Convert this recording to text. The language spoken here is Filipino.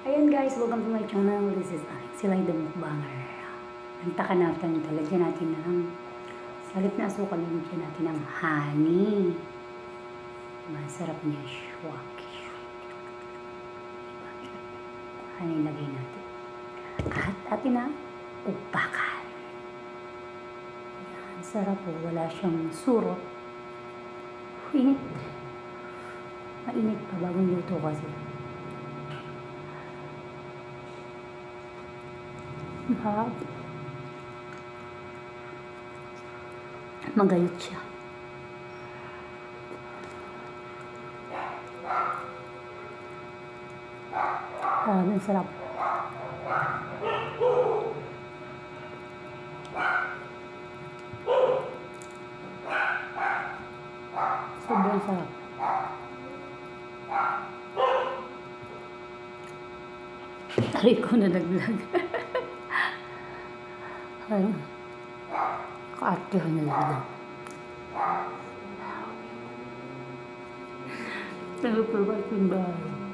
Ayan guys, welcome to my channel. This is Silay the Mukbanger. Nagtaka natin, talagyan natin ng salip na asukal, lagyan natin ng honey. Masarap niya. Shwak. Honey lagay natin. At atin na upakan. Ayan, sarap po. Wala siyang surot. Init. Mainit pa bagong luto kasi. Mahab. Magayot siya. Ang sarap. Sobrang sarap. Aray ko nalaglag. Kaartihan na lang. Pero pabalik yung bahay.